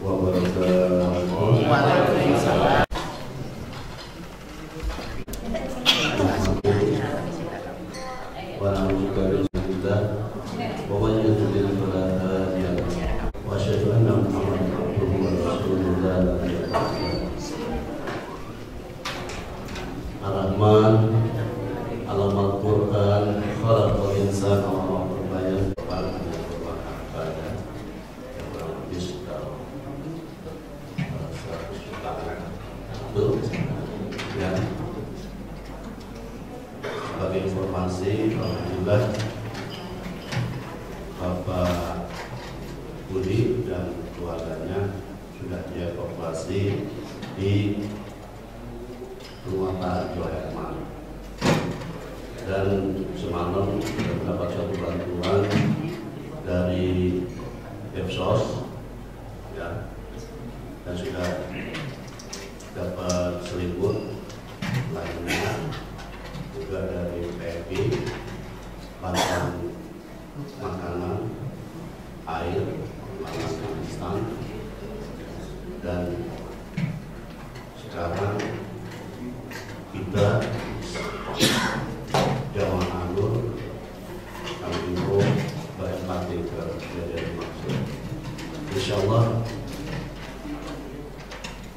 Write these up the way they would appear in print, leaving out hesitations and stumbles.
wabarakatuh. Waalaikumsalam. Ar-Rahman, Alamal Quran, Khalaqal Insan, Allah berbayar kepada ya. Sebagai informasi, alhamdulillah Bapak Budi dan keluarganya sudah dievakuasi di rumah Pak Jo Herman, dan semalam sudah mendapat suatu bantuan dari Depsos ya, dan sudah dapat selimut lainnya juga dari PMI, bantuan makanan, air, makanan instan, dan sekarang kita jamaah Anur kami himbau berempati ke kejadian maksud. Insyaallah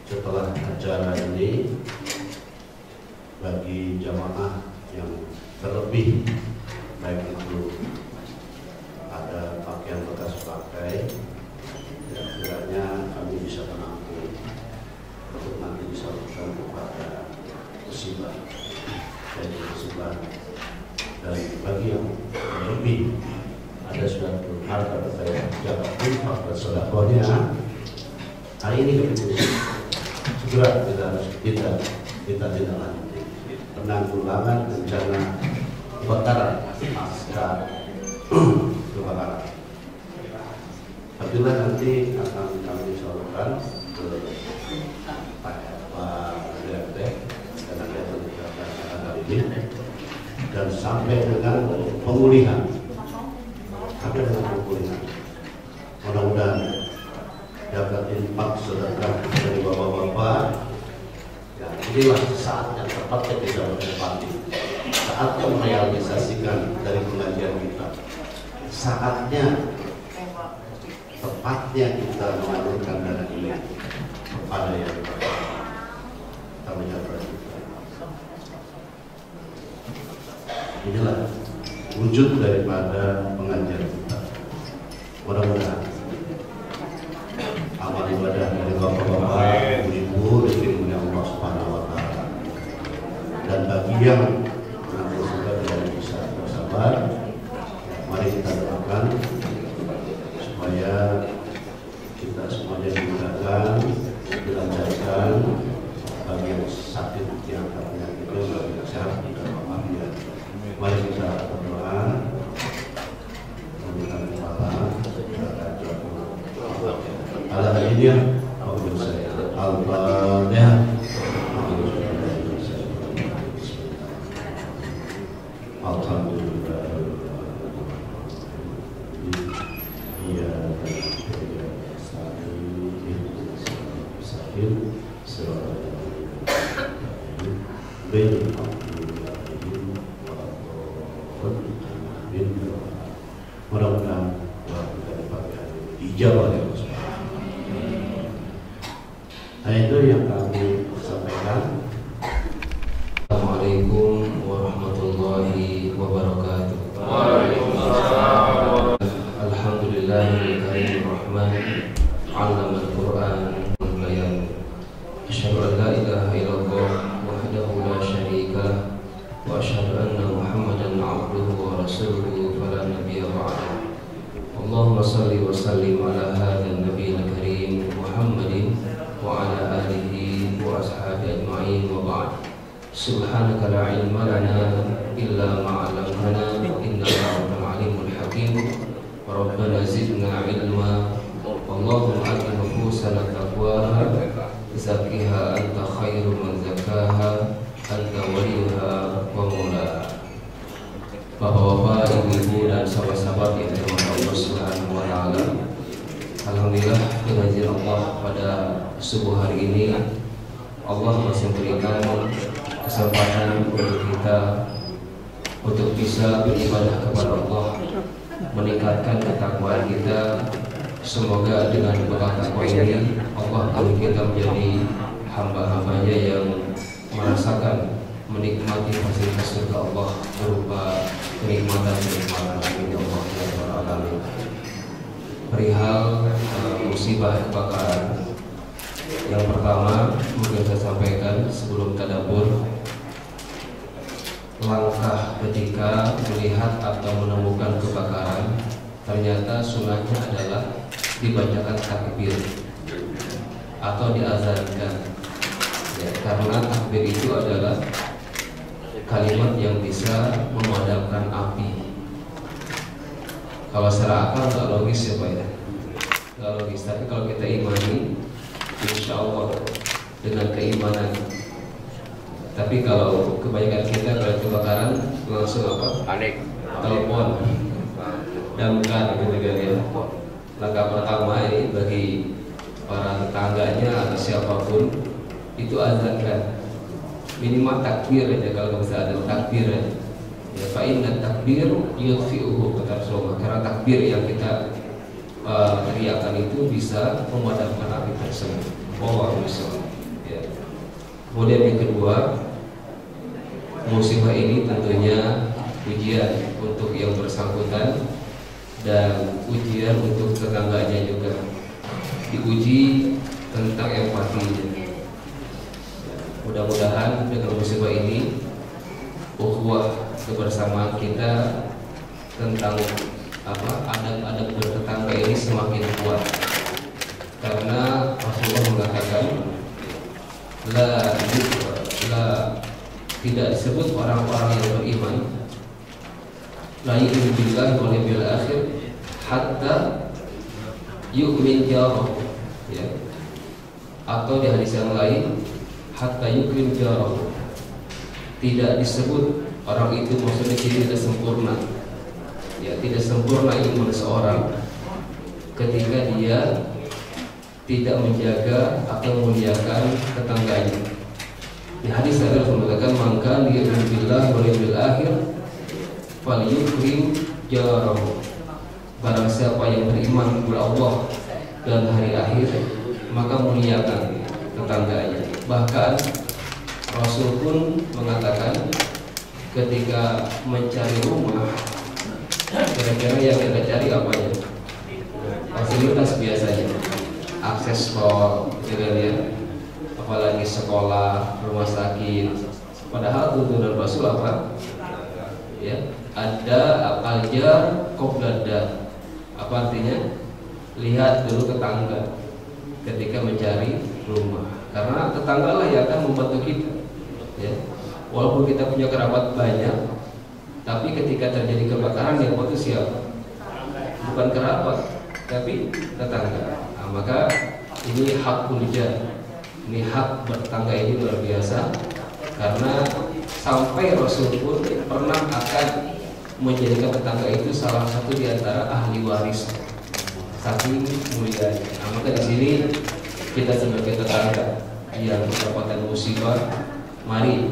setelah acara ini, bagi jamaah yang terlebih, baik itu ada pakaian bekas pakai, ya kiranya kami bisa menampung untuk nanti disalurkan kepada musibah dan bagi yang lebih ada suatu harta saya jaga infak dan sedekahnya hari ini segera kita tidak lanjuti penanggulangan bencana kebakaran pasca kebakaran. Apabila nanti akan kami salurkan ke Pak DRT dan sampai dengan pemulihan, mudah-mudahan dapat infak sedekah dari bapak-bapak. Ya, inilah saat yang tepat kita berempati, saatnya merealisasikan dari pengajian kita, saatnya tepatnya kita mengalurkan dana ini kepada yang terbaik. Kami inilah wujud daripada pengajian kita. Mudah-mudahan amal ibadah dari bapak-bapak, ibu-ibu diterima Allah Subhanahu wa Ta'ala. Dan bagi yang mengaku sudah tidak bisa bersabar, mari kita doakan supaya kita semuanya dimudahkan, dilancarkan, bagi yang sakit yang penyakit itu bagi yang sehat tidak apa-apa. Mari kita berdoa, meminta kepala, ala hadiyah, Al-Fatihah. Alhamdulillah. Iya, mudah-mudahan kita dapat dijawab ya. Nah, itu yang kami sampaikan. Assalamualaikum warahmatullahi wabarakatuh. Waalaikumsalam. Alhamdulillahil rahman 'allamal Qur'an wal bayan. Asyhadu an la ilaha illallah wahdahu la syarika lah wa asyhadu anna Muhammadan 'abduhu wa rasuluhu fala nabiyya ba'dahu. Allahumma shalli wa sallim ala hadzal nabiyil karim Muhammadin wa ala alihi wa ashabihi ajma'in wa ba'd. Subhanaka la ilma lana illa ma 'allamtana innaka antal alimul hakim. Rabbana zidna ilma. Allahumma ati nufusana taqwaha zakkiha anta khairu man zakkaha anta waliyuha wa maulaha. Bapak-bapak, ibu-ibu dan sahabat-sahabat yang dirahmati Allah Subhanahu wa Ta'ala, Alhamdulillah dengan izin Allah pada subuh hari ini Allah masih memberikan kesempatan untuk kita untuk bisa beribadah kepada Allah, meningkatkan ketakwaan kita. Semoga dengan berkat takwa ini Allah akan kita menjadi hamba-hambanya yang merasakan menikmati fasilitas surga Allah berupa kenikmatan-kenikmatan Allah Subhanahu wa taala. Perihal musibah kebakaran, yang pertama mungkin saya sampaikan sebelum tadabbur, langkah ketika melihat atau menemukan kebakaran, ternyata sunnahnya adalah dibacakan takbir atau diazankan, ya, karena takbir itu adalah kalimat yang bisa memadamkan api. Kalau secara akal nggak logis ya Pak ya, nggak logis. Tapi kalau kita imani, insya Allah dengan keimanan. Tapi kalau kebanyakan kita kalau kebakaran langsung apa? Panik, telepon, damkar gitu kan ya. Langkah pertama ini bagi para tetangganya atau siapapun itu azankan, minimal takbir aja. Kalau nggak bisa ada takbir aja. Ya, fa'inna takbir yudfi'uhu, kata Rasulullah. Karena takbir yang kita teriakan itu bisa memadamkan api tersebut. Wallahu a'lam. Ya. Kemudian yang kedua, musibah ini tentunya ujian untuk yang bersangkutan dan ujian untuk tetangganya juga. Diuji tentang empatinya. Mudah-mudahan dengan musibah ini ukhuwah kebersamaan kita tentang adab-adab bertetangga ini semakin kuat, karena Rasulullah mengatakan tidak disebut orang-orang yang beriman la yu'minu billahi wal yawmil akhir hatta yu'min jarahu, ya, atau di hadis yang lain hatta yu'min jarahu. Tidak disebut orang itu maksudnya tidak sempurna, ya, tidak sempurna iman seorang ketika dia tidak menjaga atau memuliakan tetangganya. Di hadis ada mengatakan maka liyu'min billahi wal yawmil akhir falyukrim jarahu. Barang siapa yang beriman kepada Allah dan hari akhir, maka muliakan tetangganya. Bahkan Rasul pun mengatakan ketika mencari rumah, kira-kira yang kita cari apa ya? Fasilitas biasanya, akses tol, ya, apalagi sekolah, rumah sakit. Padahal tuntunan Rasul apa? Ya, ada al-jar qabla dar. Apa artinya? Lihat dulu tetangga ketika mencari rumah, karena tetangga lah yang akan membantu kita. Ya, walaupun kita punya kerabat banyak, tapi ketika terjadi kebakaran yang itu siapa? Bukan kerabat, tapi tetangga. Nah, maka ini hak jar, ini hak bertetangga ini luar biasa, karena sampai Rasul pun pernah akan menjadikan tetangga itu salah satu di antara ahli waris, saking mulianya. Nah, maka di sini kita sebagai tetangga yang mendapatkan musibah, mari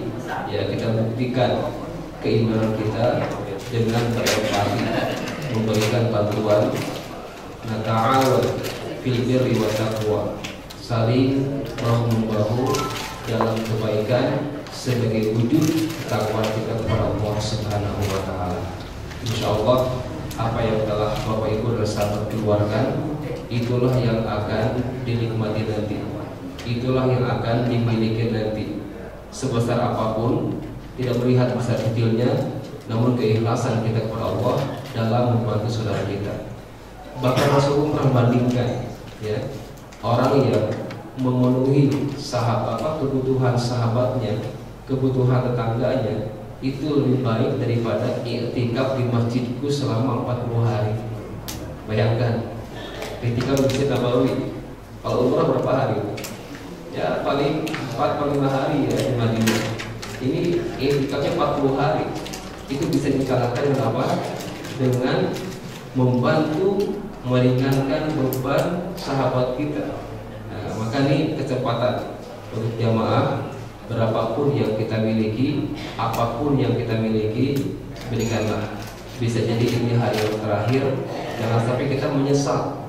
ya kita buktikan keimanan kita dengan berempati, memberikan bantuan. Nata'awun fil birri wa taqwa, saling bahu-membahu dalam kebaikan sebagai wujud takwa kita kepada Allah Subhanahu wa taala. Insyaallah apa yang telah Bapak Ibu dan sahabat keluarkan itulah yang akan dinikmati nanti. Itulah yang akan dimiliki nanti. Sebesar apapun, tidak melihat besar kecilnya, namun keikhlasan kita kepada Allah dalam membantu saudara kita. Bahkan Rasulullah pernah bandingkan, ya, orang yang memenuhi kebutuhan sahabatnya, kebutuhan tetangganya, itu lebih baik daripada i'tikaf di masjidku selama 40 hari. Bayangkan, ketika Masjid Nabawi, kalau umrah berapa hari? Ya paling 4-5 hari ya di Madinah. Ini i'tikafnya 40 hari. Itu bisa dikalahkan dengan apa? Dengan membantu meringankan beban sahabat kita. Nah, maka ini kesempatan untuk jamaah, berapapun yang kita miliki, apapun yang kita miliki, berikanlah. Bisa jadi ini hari yang terakhir, jangan sampai kita menyesal.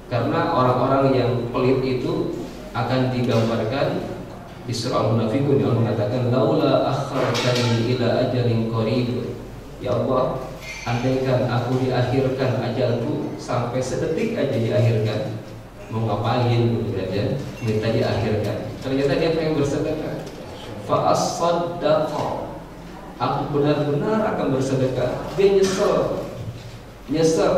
Karena orang-orang yang pelit itu akan digambarkan di surah Al-Munafiqun yang mengatakan laula akhartani ila ajalin qarib. Ya Allah, andaikan aku diakhirkan ajalku sampai sedetik aja diakhirkan, mau ngapain gitu aja, minta diakhirkan. Ternyata dia pengen bersedekah. Fa as-saddaqa, aku benar-benar akan bersedekah. Dia nyesel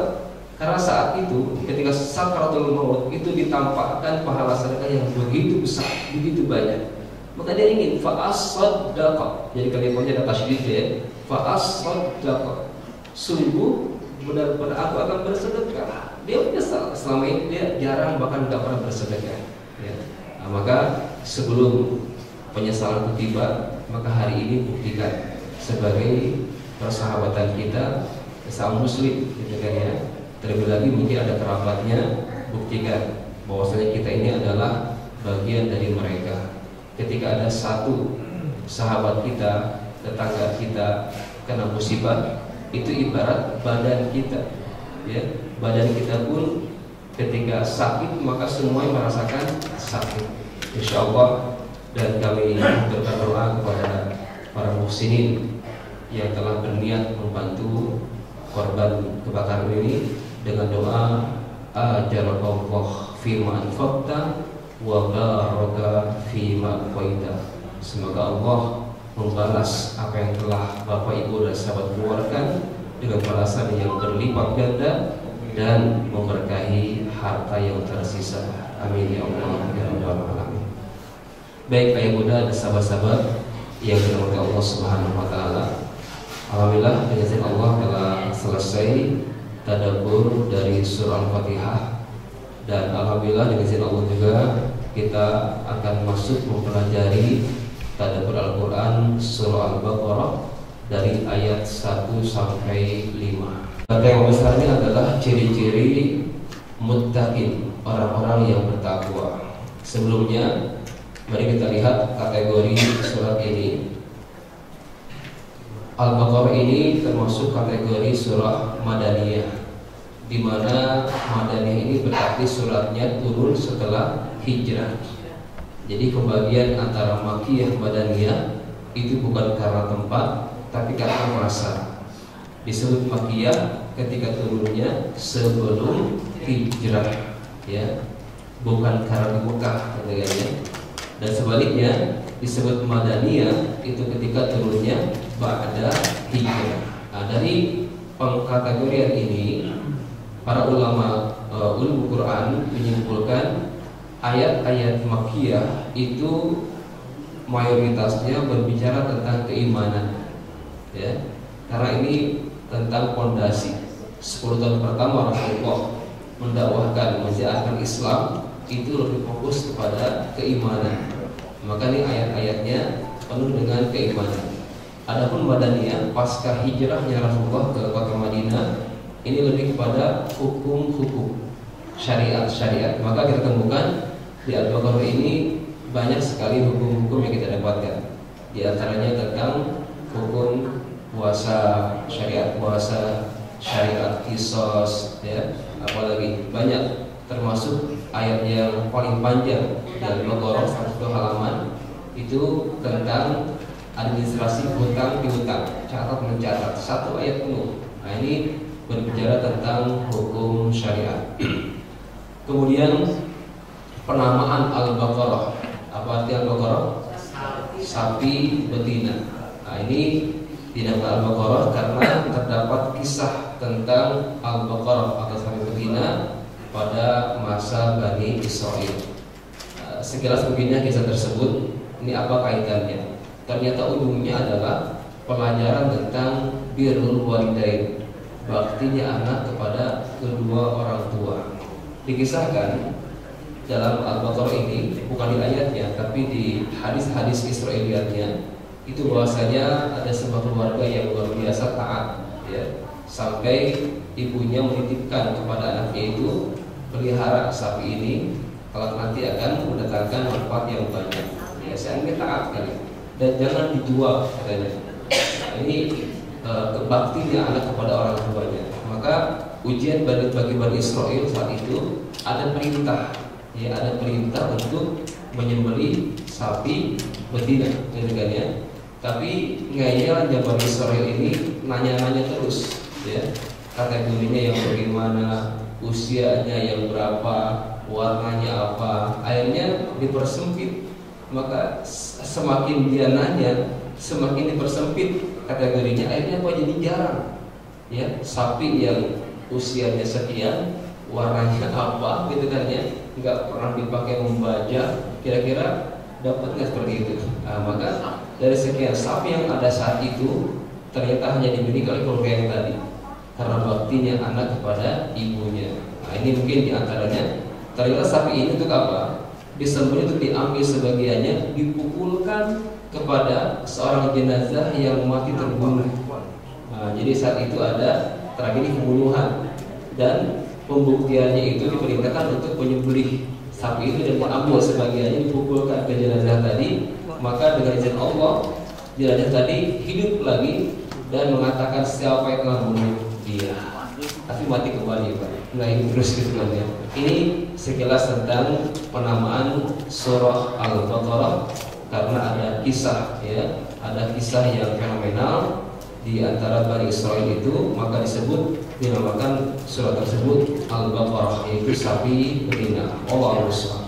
karena saat itu ketika sakaratul maut itu ditampakkan pahala sedekah yang begitu besar, begitu banyak. Maka dia ingin fa as-saddaqa. Jadi kalimatnya ada tasydid ya. Fa as-saddaqa. Sungguh benar-benar aku akan bersedekah. Dia menyesal selama ini dia jarang bahkan tidak pernah bersedekah. Ya. Nah, maka sebelum penyesalan itu tiba, maka hari ini buktikan sebagai persahabatan kita sesama muslim, gitu kan ya. Terlebih lagi mungkin ada kerabatnya, buktikan bahwasanya kita ini adalah bagian dari mereka. Ketika ada satu sahabat kita, tetangga kita kena musibah, itu ibarat badan kita, ya. Badan kita pun ketika sakit maka semuanya merasakan sakit. Insya Allah, dan kami berdoa kepada para muhsinin yang telah berniat membantu korban kebakaran ini dengan doa ajarakallah fima anfaqta wa baraka fima aqwaita. Semoga Allah membalas apa yang telah Bapak Ibu dan sahabat keluarkan dengan balasan yang berlipat ganda dan memberkahi harta yang tersisa. Amin ya Allah ya rabbal alamin. Baik ayah bunda dan sahabat-sahabat yang dirahmati Allah Subhanahu wa taala. Alhamdulillah dengan izin Allah telah selesai tadabbur dari surah Al-Fatihah, dan alhamdulillah dengan izin Allah juga kita akan masuk mempelajari tadabbur Al-Qur'an surah Al-Baqarah dari ayat 1 sampai 5. Tema besarnya adalah ciri-ciri muttaqin, orang-orang yang bertakwa. Sebelumnya mari kita lihat kategori surat ini. Al-Baqarah ini termasuk kategori surah Madaniyah, di mana Madaniyah ini berarti suratnya turun setelah hijrah. Jadi pembagian antara Makkiyah Madaniyah itu bukan karena tempat, tapi karena masa. Disebut Makkiyah ketika turunnya sebelum hijrah, ya, bukan karena di Mekah, katanya. Dan sebaliknya disebut Madaniyah itu ketika turunnya ba'da hijrah. Nah, dari pengkategorian ini para ulama ulumul Quran menyimpulkan ayat-ayat Makkiyah itu mayoritasnya berbicara tentang keimanan, ya, karena ini tentang fondasi. 10 tahun pertama Rasulullah mendakwahkan, menjalankan Islam itu lebih fokus kepada keimanan. Maka ini ayat-ayatnya penuh dengan keimanan. Adapun Madaniyah pasca hijrahnya Rasulullah ke kota Madinah ini lebih kepada hukum-hukum, syariat-syariat. Maka kita temukan di Al-Baqarah ini banyak sekali hukum-hukum yang kita dapatkan. Di antaranya tentang hukum puasa, syariat puasa, syariat qisas, ya, apalagi banyak, termasuk ayat yang paling panjang dari Al-Baqarah 100 halaman itu tentang administrasi hutang piutang, catat mencatat, satu ayat penuh. Nah, ini berbicara tentang hukum syariat. Kemudian penamaan Al-Baqarah. Apa arti Al-Baqarah? Sapi betina. Nah, ini dinamakan Al-Baqarah karena terdapat kisah tentang Al-Baqarah atau sapi betina pada masa Bani Israel. Sekilas begini kisah tersebut. Ini apa kaitannya? Ternyata ujungnya adalah pelajaran tentang birrul walidain, baktinya anak kepada kedua orang tua. Dikisahkan dalam Al-Baqarah ini, bukan di ayatnya tapi di hadis-hadis Israiliyatnya, itu bahwasanya ada sebuah keluarga yang luar biasa taat, ya. sampai ibunya menitipkan kepada anaknya itu, pelihara sapi ini, kalau nanti akan mendatangkan manfaat yang banyak. Ya, saya anggap taat kali. Dan jangan dijual katanya. Nah, ini kebaktinya anak kepada orang tuanya. Maka ujian bagi Bani Israil saat itu ada perintah, ya ada perintah untuk menyembelih sapi betina, ya. Tapi ngayalnya Bani Israil ini nanya-nanya terus, ya kategorinya yang bagaimana, usianya yang berapa, warnanya apa. Akhirnya dipersempit. Maka semakin dia nanya, semakin dipersempit kategorinya. Akhirnya kok jadi jarang, ya sapi yang usianya sekian, warnanya apa, gitu kan ya, nggak pernah dipakai membajak. Kira-kira dapat nggak seperti itu? Nah, maka dari sekian sapi yang ada saat itu ternyata hanya dimiliki oleh keluarga yang tadi karena baktinya anak kepada ibunya. Nah, ini mungkin diantaranya. Ternyata sapi ini untuk apa? Disembelih untuk diambil sebagiannya, dipukulkan kepada seorang jenazah yang mati terbunuh. Nah, jadi saat itu ada tragedi pembunuhan dan pembuktiannya itu diperintahkan untuk menyembelih sapi itu dan diambil sebagiannya, dipukulkan ke jenazah tadi. Maka dengan izin Allah, jenazah tadi hidup lagi dan mengatakan siapa yang telah membunuh dia, tapi mati kembali, Pak. Nah, ini terus gitu kan ya. Ini sekilas tentang penamaan surah Al-Baqarah karena ada kisah, ya, ada kisah yang fenomenal di antara Bani Israil itu, maka dinamakan surah tersebut Al-Baqarah, yaitu sapi betina. Allahu Akbar.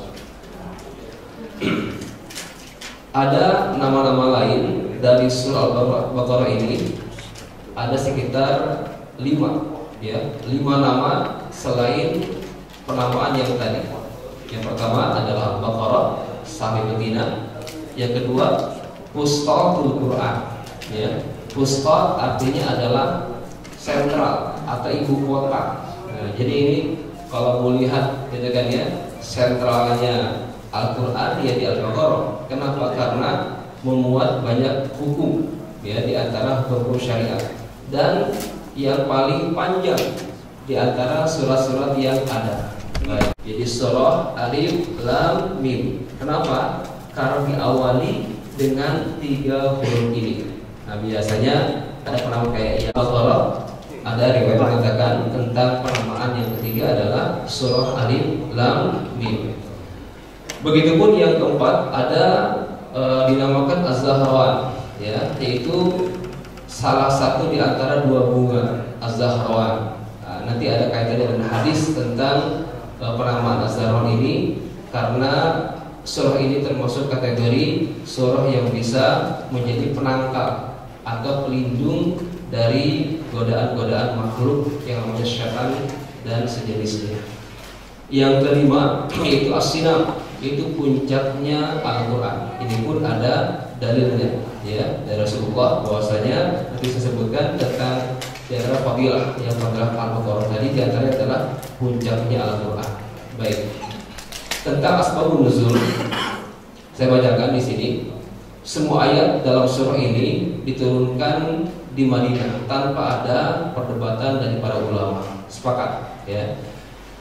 Ada nama-nama lain dari surah Al-Baqarah ini, ada sekitar 5, ya, 5 nama selain penamaan yang tadi. Yang pertama adalah Al-Baqarah, sapi betina. Yang kedua Fustatul Quran, ya. Fustat artinya adalah sentral atau ibu kota. Nah, jadi ini kalau mau lihat gitu kan ya, sentralnya Al-Quran ya di Al-Baqarah. Kenapa? Karena memuat banyak hukum, ya, di antara hukum syariat, dan yang paling panjang di antara surat-surat yang ada. Baik. Jadi surah Alif Lam Mim. Kenapa? Karena diawali dengan 3 huruf ini. Nah, biasanya ada penamaan kayak Al-Baqarah, ada riwayat mengatakan tentang penamaan yang ketiga adalah surah Alif Lam Mim. Begitupun yang keempat ada dinamakan Az-Zahrawan, ya, yaitu salah satu di antara 2 bunga Az-Zahrawan. Nah, nanti ada kaitannya dengan hadis tentang penamaan Az-Zahrawan ini, karena surah ini termasuk kategori surah yang bisa menjadi penangkal atau pelindung dari godaan-godaan makhluk yang namanya syaitan dan sejenisnya. Yang kelima yaitu As-Sinam, itu puncaknya Al-Quran. Ini pun ada dalilnya, ya, dari Rasulullah bahwasanya nanti saya sebutkan tentang di antara fadilah yang fadilah Al-Baqarah tadi, di antaranya adalah puncaknya Al-Quran. Baik. Tentang asbabun nuzul, saya bacakan di sini. Semua ayat dalam surah ini diturunkan di Madinah tanpa ada perdebatan dari para ulama. Sepakat, ya.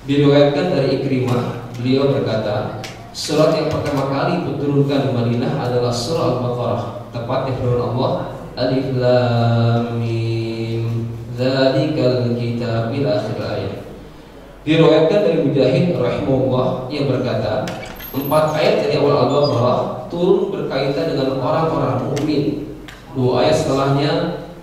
Diriwayatkan dari Ikrimah, beliau berkata, surat yang pertama kali diturunkan di Madinah adalah surah Al-Baqarah, tepatnya firman Allah, Alif Lam Mim, Dzalikal kitab, ila akhir ayat. Diriwayatkan dari Mujahid rahimahullah yang berkata, 4 ayat dari awal Al-Baqarah turun berkaitan dengan orang-orang mukmin. 2 ayat setelahnya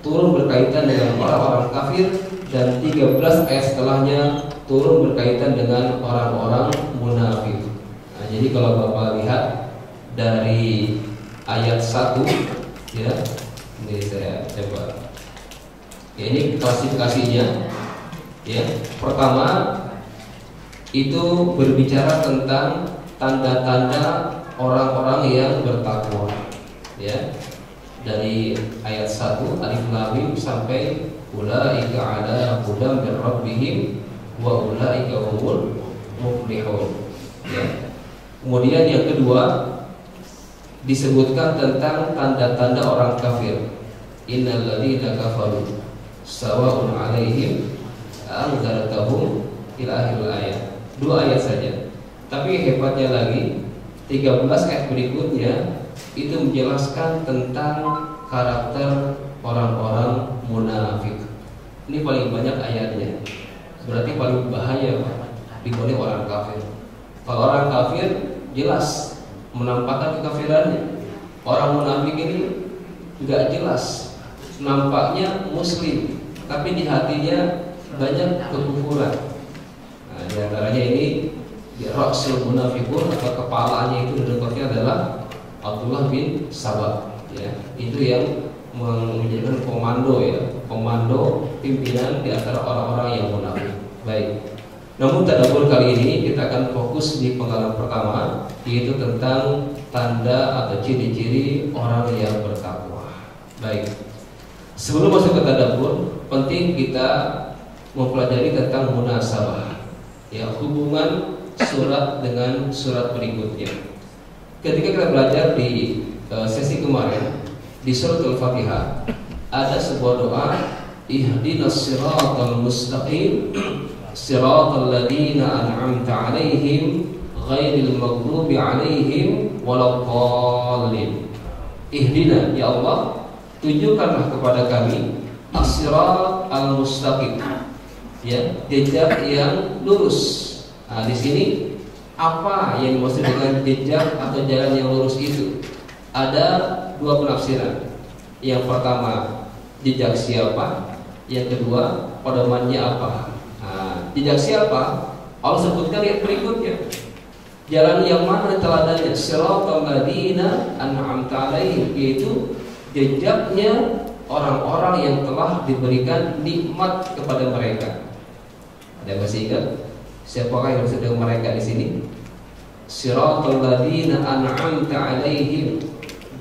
turun berkaitan dengan orang-orang kafir, dan 13 ayat setelahnya turun berkaitan dengan orang-orang munafik. Nah, jadi kalau Bapak lihat dari ayat 1, ya, ini saya coba. Ya, ini klasifikasinya. Ya, pertama itu berbicara tentang tanda-tanda orang-orang yang bertakwa, ya. Dari ayat 1 Alif Lam Mim sampai ulaika ala hudam min rabbihim wa ulaika humul muflihun, ya. Kemudian yang kedua disebutkan tentang tanda-tanda orang kafir. Innal ladzina kafaru sawa'un 'alaihim anzartahum ila akhir ayat. 2 ayat saja. Tapi hebatnya lagi 13 ayat berikutnya itu menjelaskan tentang karakter orang-orang munafik. Ini paling banyak ayatnya. Berarti paling bahaya dibanding orang kafir. Kalau orang kafir jelas menampakkan kekafirannya. Orang munafik ini enggak jelas, nampaknya muslim, tapi di hatinya banyak kekufuran. Nah, di antaranya ini Rasul Munafikun atau kepalanya itu dekatnya adalah Abdullah bin Sabah. Ya, itu yang menjadikan komando komando pimpinan di antara orang-orang yang munafik. Baik. Namun tadabbur kali ini kita akan fokus di penggalan pertama, yaitu tentang tanda atau ciri-ciri orang yang bertakwa. Baik. Sebelum masuk ke tadabbur, penting kita mempelajari tentang munasabah. Ya, hubungan surat dengan surat berikutnya. Ketika kita belajar di sesi kemarin di surat Al-Fatihah ada sebuah doa, ihdinas siratal mustaqim siratal ladzina an'amta 'alaihim ghairil maghdubi 'alaihim waladdallin. Ihdina, ya Allah, tunjukkanlah kepada kami as-sirat al-mustaqim, ya, jejak yang lurus. Nah, di sini apa yang dimaksud dengan jejak atau jalan yang lurus itu? Ada 2 penafsiran. Yang pertama, jejak siapa? Yang kedua, pedomannya apa? Nah, jejak siapa? Allah sebutkan yang berikutnya. Jalan yang mana teladannya? Siratal ladzina an'amta 'alaihim, yaitu jejaknya orang-orang yang telah diberikan nikmat kepada mereka. Ada yang masih ingat? Siapakah yang sedang mereka di sini? Siratal ladzina an'amta 'alaihim,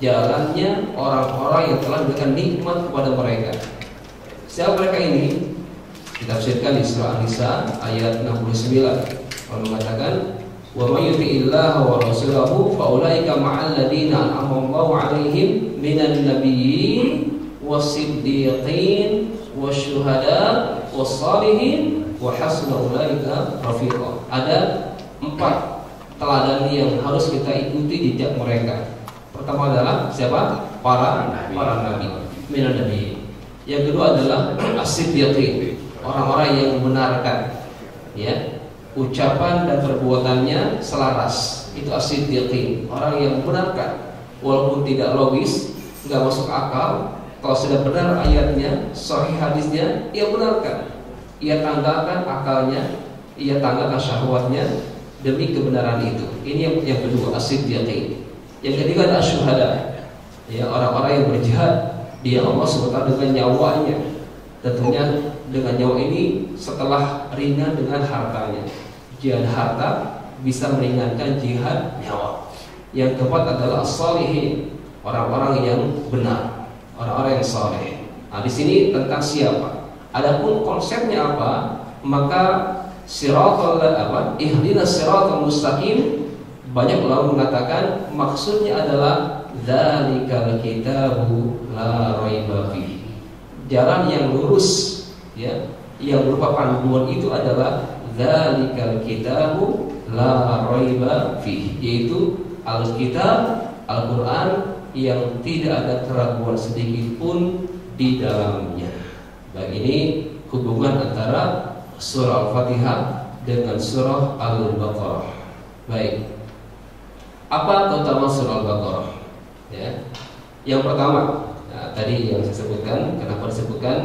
jalannya orang-orang yang telah diberikan nikmat kepada mereka. Siapa mereka ini? Ditafsirkan di surah An-Nisa ayat 69. Allah mengatakan, "Wa may yuti'illaha wa rasulahu fa ulaika ma'al ladzina an'ama Allahu 'alaihim minan nabiyyin was-siddiqin wasyuhada was-salihin wa hasuna ulaika rafiqa." Ada 4 teladan yang harus kita ikuti jejak mereka. Pertama adalah siapa? Para nabi, minan nabi. Yang kedua adalah as-siddiqin, orang-orang yang membenarkan, ya, ucapan dan perbuatannya selaras. Itu as-siddiqin, orang yang membenarkan walaupun tidak logis, enggak masuk akal. Kalau sudah benar ayatnya, sahih hadisnya, ia benarkan. Ia tanggalkan akalnya, ia tanggalkan syahwatnya demi kebenaran itu. Ini yang kedua, as-siddiqin. Yang ketiga adalah syuhada, ya, orang-orang yang berjihad di Allah SWT dengan nyawanya. Tentunya dengan nyawa ini setelah ringan dengan hartanya. Jihad harta bisa meringankan jihad nyawa. Yang keempat adalah as-salihin, orang-orang yang benar, orang-orang yang saleh. Nah, di sini tentang siapa. Adapun konsepnya apa, maka ihdinas siratal mustaqim, banyak ulama mengatakan maksudnya adalah dzalikal kitabu la raiba fihi, jalan yang lurus, ya, yang berupa panduan itu adalah dzalikal kitabu la raiba fihi, yaitu Alkitab, Al-Qur'an yang tidak ada keraguan sedikit pun di dalamnya. Baik, ini hubungan antara surah Al-Fatihah dengan surah Al-Baqarah. Baik, apa keutamaan surah Al-Baqarah? Ya. Yang pertama, nah, tadi yang saya sebutkan, kenapa disebutkan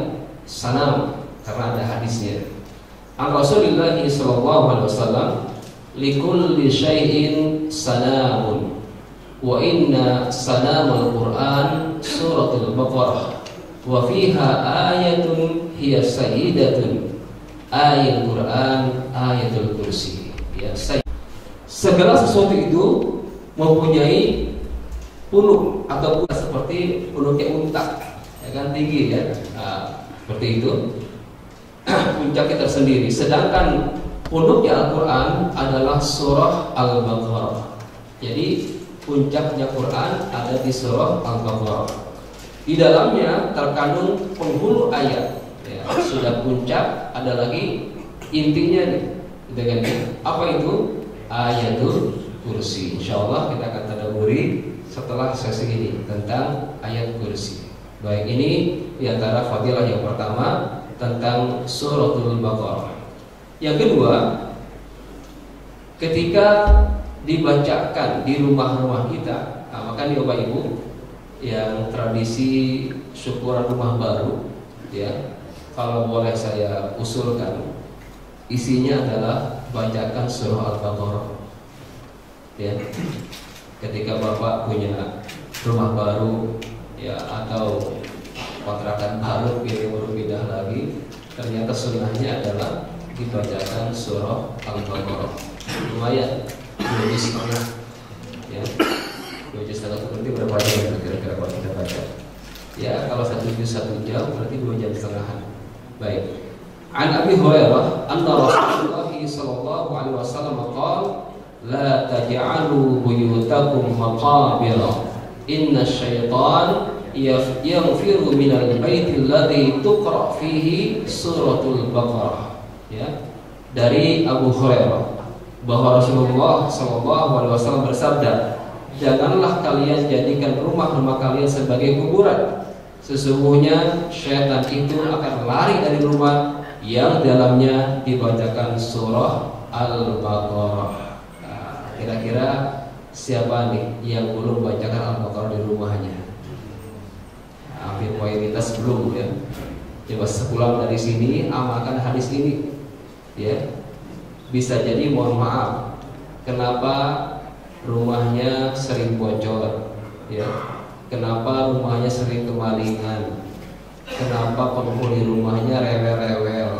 sanam? Karena ada hadisnya. An Rasulullah sallallahu alaihi wasallam, likulli syai'in sanamun, wa inna sanamal Qur'an suratul Baqarah, wa fiha ayatun hiya sayyidatun, ayatul Quran, ayatul kursi. Ya, segala sesuatu itu mempunyai punuk atau punuk seperti punuknya unta, ya kan, tinggi, ya. Nah, seperti itu puncaknya tersendiri. Sedangkan punuknya Al-Quran adalah surah Al-Baqarah. Jadi puncaknya Quran ada di surah Al-Baqarah. Di dalamnya terkandung penghulu ayat, ya, sudah puncak, ada lagi intinya nih, gitu kan? Apa itu? Ayatul Kursi. Insyaallah kita akan tadabburi setelah sesi ini tentang ayat kursi. Baik, ini diantara fadilah yang pertama tentang suratul Baqarah. Yang kedua, ketika dibacakan di rumah-rumah kita, maka nih Bapak Ibu yang tradisi syukuran rumah baru, ya, kalau boleh saya usulkan, isinya adalah bacakan surah Al-Baqarah. Ya, ketika Bapak punya rumah baru, ya, atau kontrakan baru, baru pindah lagi, ternyata sunnahnya adalah dibacakan surah Al-Baqarah. Lumayan, 2 juz setengah, ya, 2 juz setengah itu berarti berapa jam kira-kira kalau kita baca? Ya, kalau 1 juz 1 jam berarti 2 jam setengah. Baik. An Abi Hurairah anna Rasulullah sallallahu alaihi wasallam qala la taj'alu buyutakum maqabira inna syaitan yaghfiru minal baiti alladhi tuqra fihi suratul Baqarah. Ya, dari Abu Hurairah bahwa Rasulullah sallallahu alaihi wasallam bersabda, janganlah kalian jadikan rumah-rumah kalian sebagai kuburan. Sesungguhnya syaitan itu akan lari dari rumah yang dalamnya dibacakan surah Al-Baqarah. Kira-kira siapa nih yang belum bacakan Al-Baqarah di rumahnya? Hampir mayoritas belum, ya. Coba sepulang dari sini amalkan hadis ini, ya. Bisa jadi mohon maaf, kenapa rumahnya sering bocor, ya. Kenapa rumahnya sering kemalingan? Kenapa penghuni rumahnya rewel-rewel,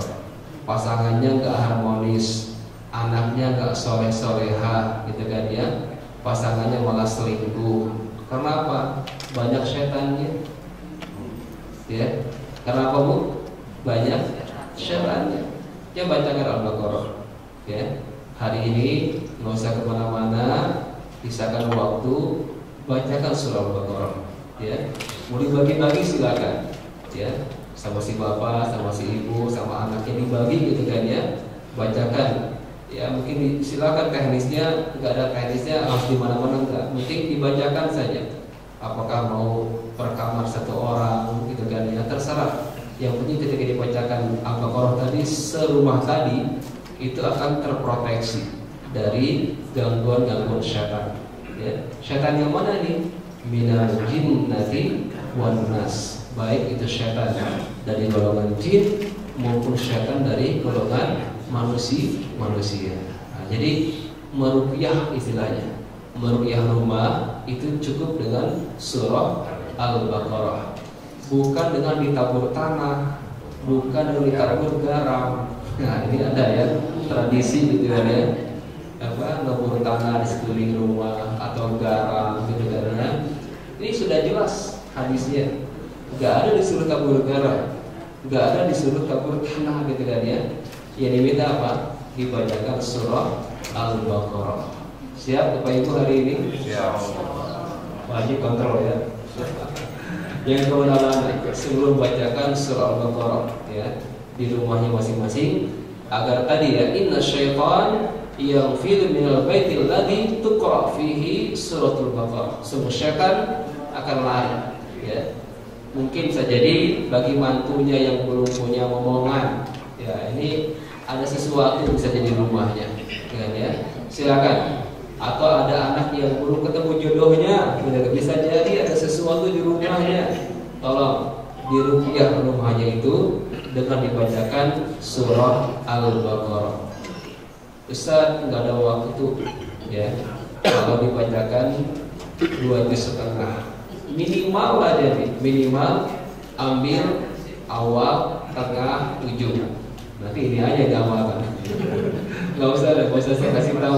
pasangannya nggak harmonis, anaknya nggak soleh-soleha, gitu kan ya? Pasangannya malah selingkuh. Kenapa? Banyak setannya, ya. Kenapa Bu? Banyak setannya. Ya, bacakan Al-Baqarah, ya. Hari ini nggak usah kemana-mana, sisakan waktu, bacakan surah Al-Baqarah, ya. Mau dibagi-bagi silakan, ya, sama si bapak, sama si ibu, sama anaknya dibagi, gitu kan ya. Bacakan, ya, mungkin silakan teknisnya, nggak ada teknisnya harus di mana-mana, enggak, penting dibacakan saja. Apakah mau per kamar 1 orang, gitu kan ya, terserah. Yang penting ketika dibacakan Al-Baqarah tadi, serumah tadi itu akan terproteksi dari gangguan-gangguan syaitan, ya. Syaitan yang mana nih? Minal jinnati wan nas. Baik itu syaitan dari golongan jin maupun syaitan dari golongan manusia. Nah, jadi meruqyah istilahnya, meruqyah rumah itu cukup dengan surah Al-Baqarah, bukan dengan ditabur tanah, bukan dengan ditabur garam. Nah, ini ada ya tradisi gitu ya, nabur tanah di sekeliling rumah atau garam, gitu kan ya. Ini sudah jelas hadisnya. Gak ada disuruh tabur garam, gak ada disuruh tabur tanah, gitu kan ya. Yang diminta apa? Dibacakan surah Al-Baqarah. Siap Bapak Ibu hari ini? Siap. Wajib kontrol ya. Yang kebenaran sebelum bacakan surah Al-Baqarah, ya, di rumahnya masing-masing, agar tadi ya, inna syaitan yaghfiru minal baitil ladzi tuqra fihi suratul Baqarah. Semua syaitan akan lari, ya. Mungkin bisa jadi bagi mantunya yang belum punya momongan, ya, ini ada sesuatu yang bisa jadi rumahnya, ya. Silakan. Atau ada anak yang belum ketemu jodohnya, bisa jadi ada sesuatu di rumahnya. Tolong diruqyah rumahnya itu dengan dibacakan surah Al-Baqarah. Ustaz, nggak ada waktu, ya. Kalau dibacakan 2 juz setengah minimal aja nih, minimal ambil awal, tengah, ujung. Nanti ini aja diamalkan. Nggak usah saya kasih tahu.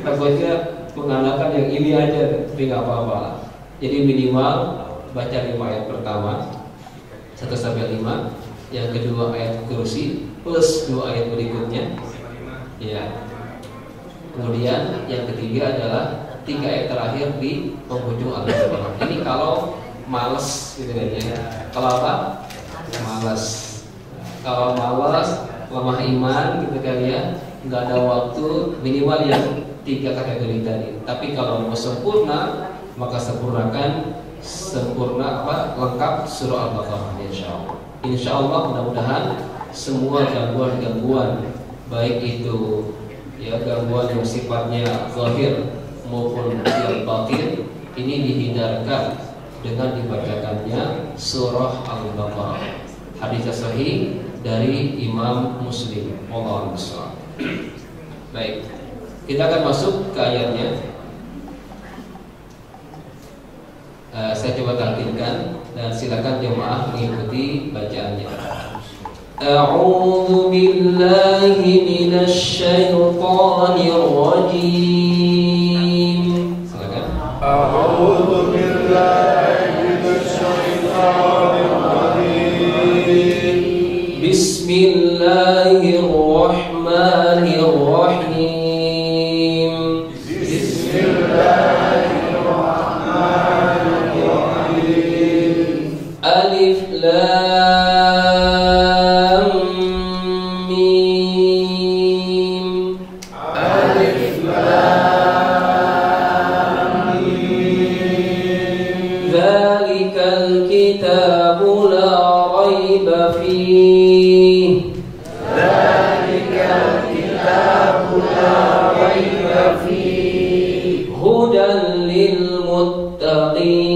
Takutnya mengandalkan yang ini aja, tapi nggak apa-apa. Jadi minimal baca 5 ayat pertama 1-5, yang kedua ayat kursi plus 2 ayat berikutnya, ya. Kemudian yang ketiga adalah 3 ayat terakhir di penghujung Al-Baqarah. Ini kalau males, gitu kan ya. Kalau apa? Males. Kalau malas, lemah iman gitu kan ya, nggak ada waktu, minimal yang 3 kategori tadi. Tapi kalau mau sempurna, maka sempurnakan lengkap surah Al-Baqarah, insya Allah mudah-mudahan semua gangguan-gangguan, baik itu ya gangguan yang sifatnya zahir maupun yang batin, ini dihindarkan dengan dibacakannya surah Al-Baqarah. Hadis sahih dari Imam Muslim. Wallahu a'lam. Baik, kita akan masuk ke ayatnya. Saya coba talqinkan dan silakan jemaah mengikuti bacaannya. A'udzu billahi minasy syaithanir rajim. Silakan. A'udzu billahi minasy syaithanir rajim. Bismillahirrahmanirrahim. Alif Lam Mim. Alif Lam Mim. Dzalikal kitabu la raiba fihi. Dzalikal kitabu la raiba fihi. Hudan lil muttaqin.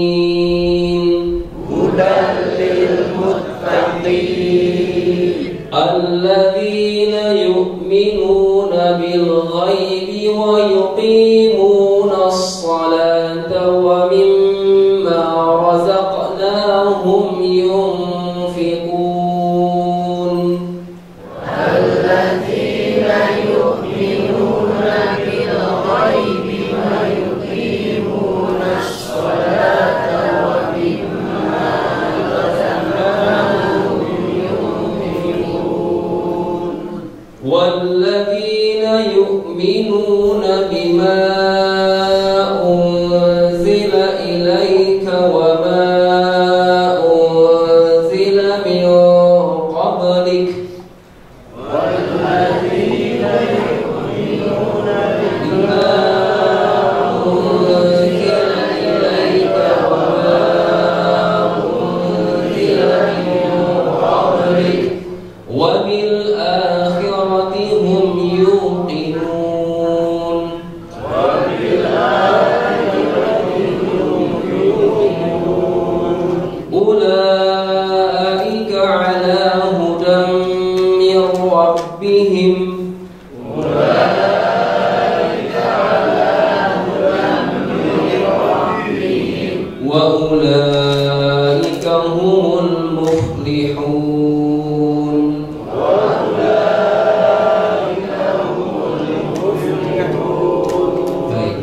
الذين يؤمنون بالغيب ويقيمون الصلاة ومما رزقناهم ينفقون. الذين يؤمنون بالغيب ويقيمون الصلاة ومما رزقناهم ينفقون. والذين يؤمنون بما أنزل إليك وما أنزل من قبلك. والذين يؤمنون بما أنزل إليك وما أنزل من قبلك وبالآخرة هم يوقنون. أولئك على هدى من ربهم. وأولئك هم المفلحون. Baik,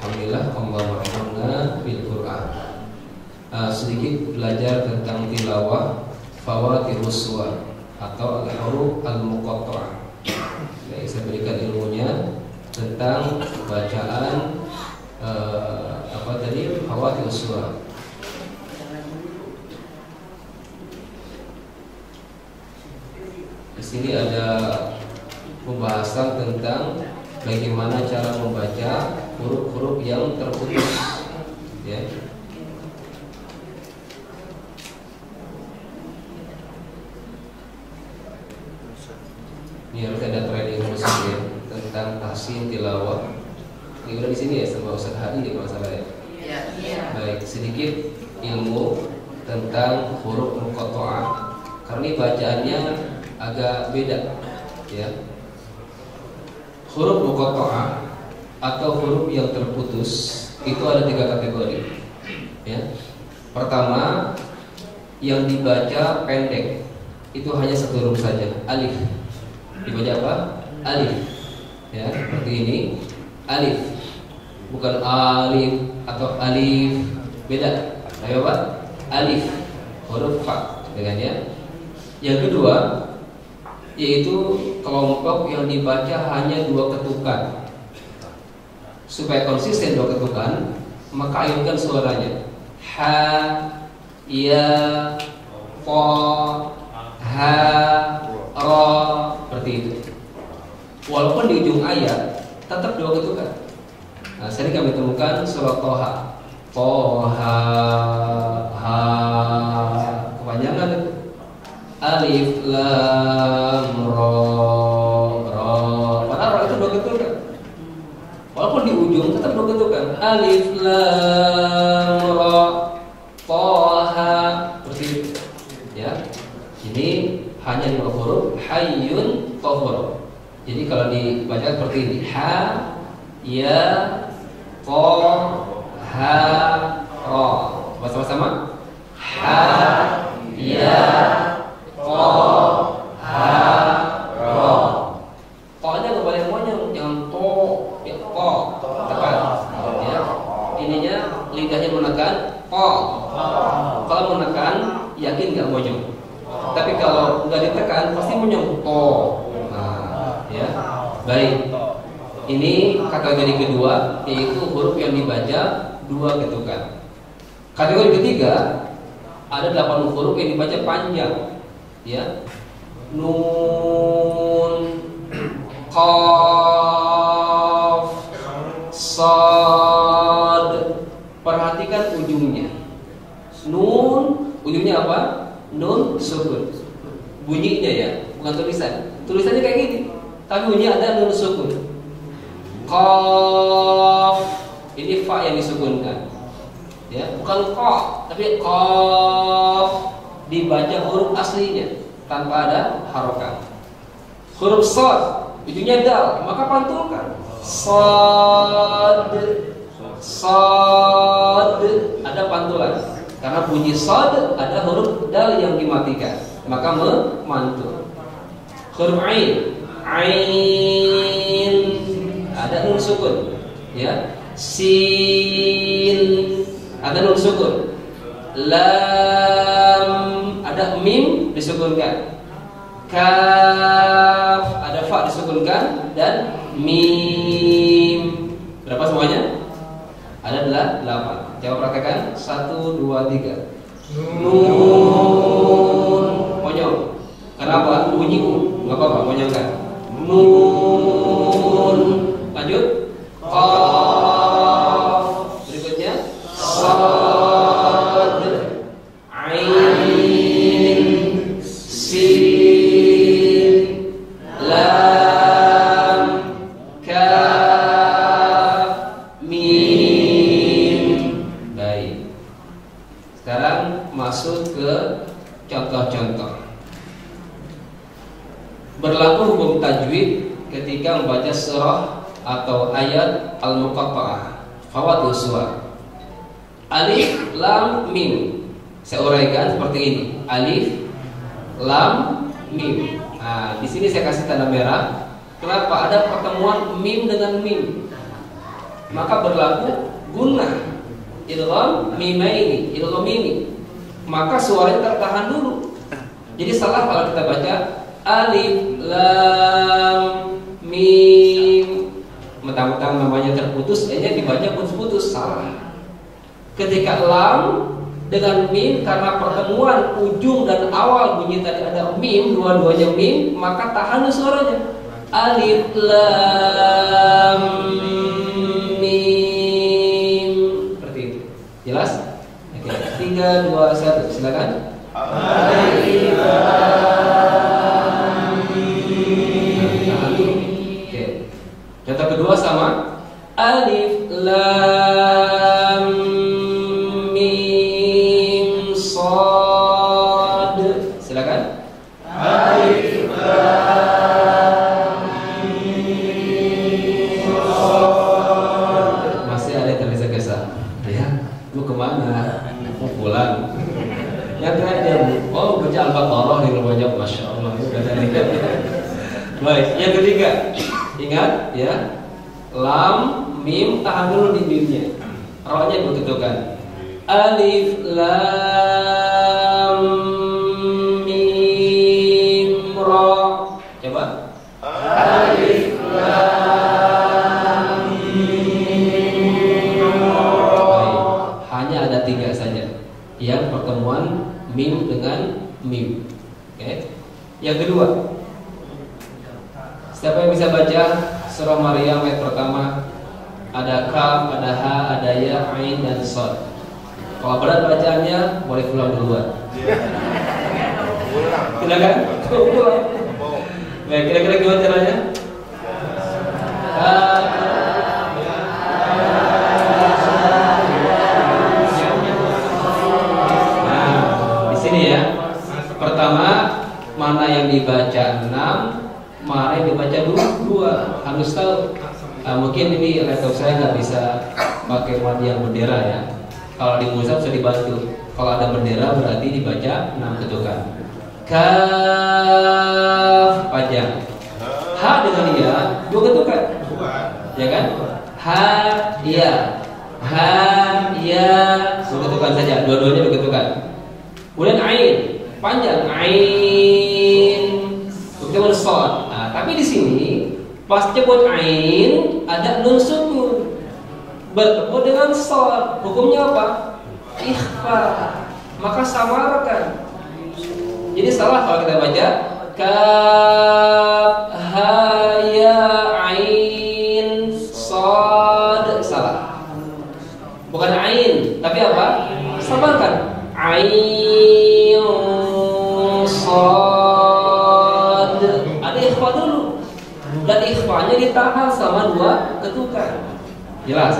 alhamdulillah, Allah warahmatullahi bil Quran. Sedikit belajar tentang tilawah fawatirus suwar atau al-huruf al-muqatta'ah. Baik, saya berikan ilmunya tentang bacaan fawatirus suwar. Di sini ada pembahasan tentang bagaimana cara membaca huruf-huruf yang terputus, ya. Ini harus ada training khusus ya tentang tahsin tilawah. Ini udah di sini ya sama Ustaz Hadi di masalah ya. Baik, sedikit ilmu tentang huruf muqatta'ah. Karena ini bacaannya agak beda, ya. Huruf muqatta'ah atau huruf yang terputus itu ada 3 kategori, ya. Pertama, yang dibaca pendek itu hanya 1 huruf saja, alif. Dibaca apa? Alif, ya, seperti ini, alif, bukan alif atau alif, beda. Ayo Pak, alif, huruf fa, dengan ya. Yang kedua, yaitu kelompok yang dibaca hanya 2 ketukan. Supaya konsisten 2 ketukan, maka ayunkan suaranya. Ha, ya, fa, ha, ro, seperti itu. Walaupun di ujung ayat tetap dua ketukan. Nah, sering kami temukan surat Toha, Toha, ha, kepanjangan itu. Alif, lam, ro, ro. Padahal ro itu dua ketukan. Walaupun di ujung tetap dua ketukan. Alif, lam, ro, Toha, seperti itu. Ya, ini hanya 5 huruf, hayyun, tohur. Jadi kalau dibaca seperti ini, ha, ya, ko, ha, ro. Bersama-sama. Ha, ya, ko, ha, ro. Ko-nya nggak boleh monyong, jangan to, ya ko, tekan. Ya, ininya lidahnya menekan ko. Kalau menekan, yakin nggak monyong. Tapi kalau nggak ditekan, pasti monyong to. Ya, baik. Ini kategori kedua, yaitu huruf yang dibaca dua ketukan. Kategori ketiga, ada 8 huruf yang dibaca panjang. Ya, nun, qaf, sad. Perhatikan ujungnya. Nun, ujungnya apa? Nun sukun. Bunyinya ya, bukan tulisan. Tulisannya kayak gini. Tapi bunyinya ada nun sukun. Qaf, ini fa yang disukunkan. Ya, bukan qa, tapi qaf dibaca huruf aslinya tanpa ada harokat. Huruf sad, ujungnya dal, maka pantulkan. Sad, sad, ada pantulan. Karena bunyi sad ada huruf dal yang dimatikan, maka memantul. Huruf ain, ain ada nun sukun, ya. Sin ada nun sukun. Lam ada mim disukunkan. Kaf ada fa disukunkan dan mim. Berapa semuanya? Ada 8. Coba praktekkan. 1, 2, 3. Nun monyong. Kenapa? Bunyi u. Enggak apa-apa, monyongkan. Nun. Lanjut. Qaf. Berikutnya sad, ain, sin, lam, kaf, mim. Baik. Sekarang masuk ke contoh-contoh. Berlaku hukum tajwid ketika membaca surah atau ayat al-muqatta'ah, fawatul suwar. Alif, lam, mim. Saya uraikan seperti ini. Alif, lam, mim. Nah, di sini saya kasih tanda merah. Kenapa? Ada pertemuan mim dengan mim. Maka berlaku gunnah. Idgham mimaini, idgham ini. Maka suaranya tertahan dulu. Jadi salah kalau kita baca alif, lam, mim. Mentang-mentang namanya terputus, ini dibaca putus-putus, salah. Ketika lam dengan mim, karena pertemuan ujung dan awal bunyi tadi ada mim, dua-duanya mim, maka tahan suaranya. Alif, lam, mim. Seperti itu. Jelas? Oke. 3, 2, 1. Silakan. Alif, lam, mim. Contoh kedua sama. Alif, lam, mim, sad. Silakan. Alif, lam, mim, sad. Masih ada yang tergesa-gesa. Ya, lu kemana? Mau pulang. Yang terakhir, oh baca Al-Baqarah di rumahnya, masya Allah. Baik, yang ketiga. Ingat ya, lam, mim, tahan dulu di mimnya. Ro-nya diketukan. Alif, lam, mim, ro. Coba. Alif, lam, mim, ro. Hanya ada 3 saja yang pertemuan mim dengan mim. Oke. Yang kedua, siapa yang bisa baca surah Maryam ayat pertama? Ada kaf, ada ha, ada ya, ain dan shad. Kalau berat bacaannya boleh pulang duluan. Silakan. Pulang. Baik, kira-kira gimana caranya? Nah, di sini ya. Pertama, mana yang dibaca 6, mana yang dibaca 2. Harus tahu. Mungkin ini laptop saya nggak bisa pakai madi yang bendera ya. Kalau di mushaf bisa dibantu. Kalau ada bendera berarti dibaca 6 ketukan. Kaf panjang. Ha dengan ya 2 ketukan. Ya kan? Ha ya. Ha ya 2 ketukan saja. Dua-duanya 2 ketukan. Kemudian ain panjang. Ain. Kemudian shad. Nah, tapi di sini pas nyebut ain ada nun sukun bertemu dengan shad. Hukumnya apa? Ikhfa. Maka samarkan. Jadi salah kalau kita baca kaf ha ya ain shad, salah. Bukan ain, tapi apa? Samarkan. Ain shad. Ada ikhfa dulu. Dan ikhfanya ditahan sama 2 ketukan. Jelas?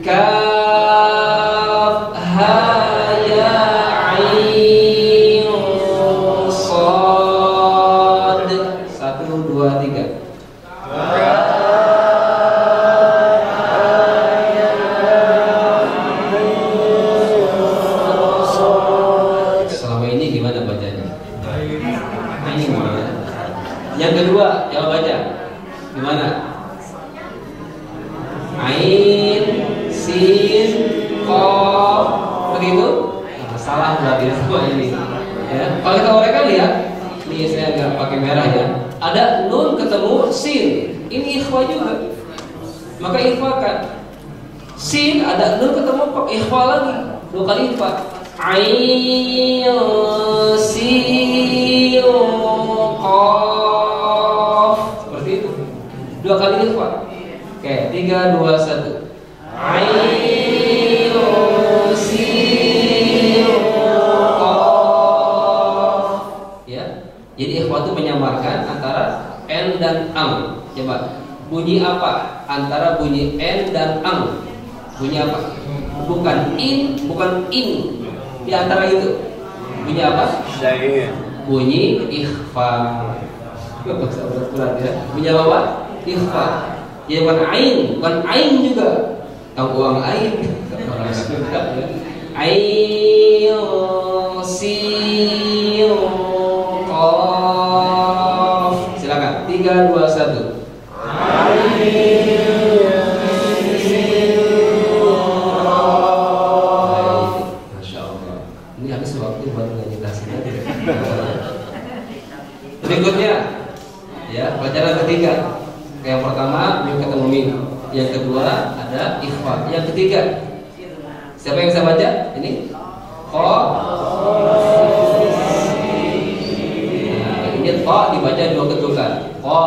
Kaf ha ya ain shad. 1 2 3. Selama ini gimana bacanya? Ini gimana? Yang kedua, yang baca gimana? Ain, sin, qaf, begitu? Nah, salah berarti semua ini. Ya. Kalau kita uraikan lihat, ini saya agak pakai merah ya. Ada nun ketemu sin, ini ikhfa juga. Maka ikhfakan. Sin ada nun ketemu ikhfa lagi, 2 kali ikhfa. Ain, sin, qaf, seperti itu. 2 kali ikhfa. Oke, 3 2 1. Ain sin qaf. Ya. Jadi ikhfa itu menyamarkan antara n dan am. Coba. Bunyi apa antara bunyi n dan am? Bunyi apa? Bukan in, bukan in. Di antara itu bunyi apa? Bunyi ikhfa. Bahasa berat ya. Bunyi apa? Ikhfa. Ya bukan ain juga. Tahu uang ain. Ain sin qaf. Silakan. 3 2 1. Masya Allah. Ini habis waktu buat meditasi. Berikutnya, ya pelajaran ketiga. Yang pertama mim ketemu mim, yang kedua ada ikhfa, yang ketiga siapa yang bisa baca? Ini kha. Nah, ini kha dibaca 2 ketukan. Kha,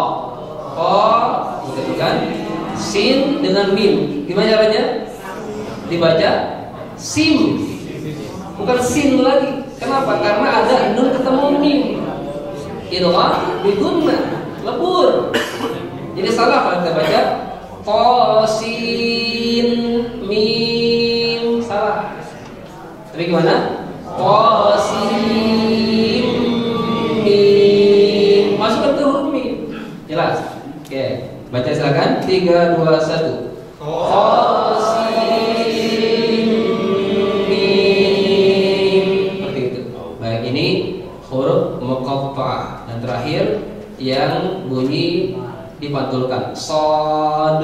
ketukan. Sin dengan mim. Gimana caranya? Dibaca sim, bukan sin lagi. Kenapa? Karena ada nun ketemu mim. Idgham bidunna, lebur. Jadi salah kalau kita baca qasin mim, salah. Tapi gimana? Qasin mim, masukkan ke huruf mim. Jelas? Oke, baca silakan. 3 2 1. Qasin mim. Seperti itu. Baik, ini huruf muqatta'ah. Dan terakhir yang bunyi dipantulkan shad,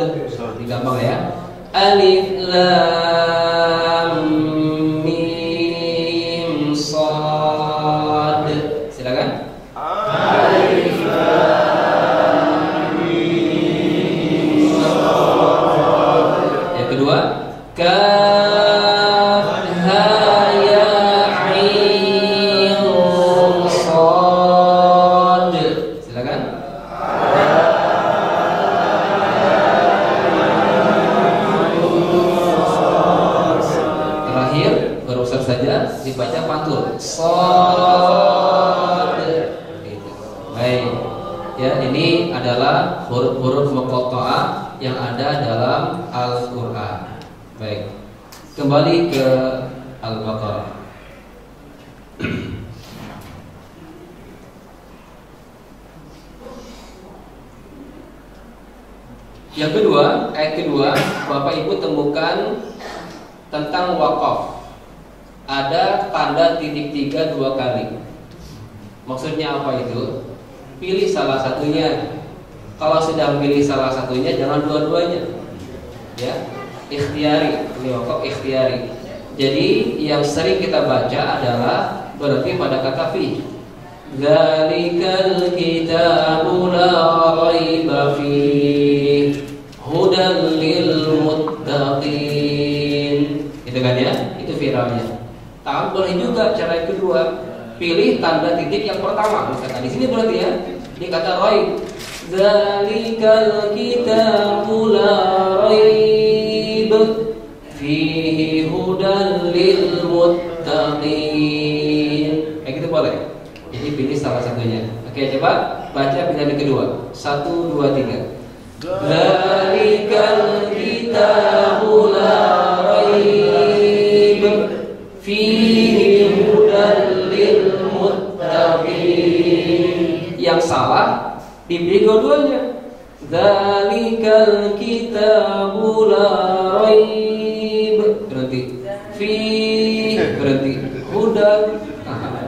gampang ya. Alif lam mim shad. Silakan. Alif lam mim shad. Yang kedua, kaf ha ya ain shad. dibaca pantul. Shad. Gitu. Baik. Ya, ini adalah huruf-huruf muqatta'ah yang ada dalam Al-Qur'an. Baik. Kembali ke Al-Baqarah. Yang kedua, ayat kedua, Bapak Ibu temukan tentang wakaf. Ada tanda titik 3 2 kali. Maksudnya apa itu? Pilih salah satunya. Kalau sudah pilih salah satunya, jangan dua-duanya. Ya, ikhtiari. Ini wakaf ikhtiari. Jadi yang sering kita baca adalah berarti pada kata fi. Dzalikal kitabu la raiba fihi hudan lil muttaqin. Itu kan ya? Itu firalnya. Tapi boleh juga cara yang kedua. Pilih tanda titik yang pertama. Misalkan di sini berarti ya, ini kata raib. Dzalikal kitabu la raib fihi hudan lil muttaqin. Kayak gitu boleh. Jadi pilih salah satunya. Oke, coba baca pilihan yang kedua. 1 2 3. Dzalikal kitabu la raib fihi hudan lil muttaqin. Yang salah dipilih dua-duanya. Dzalikal kitabu la raib berhenti. Fihi berhenti. Hudan.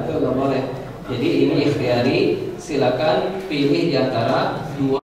Itu enggak boleh. Jadi ini ikhtiari, silakan pilih di antara dua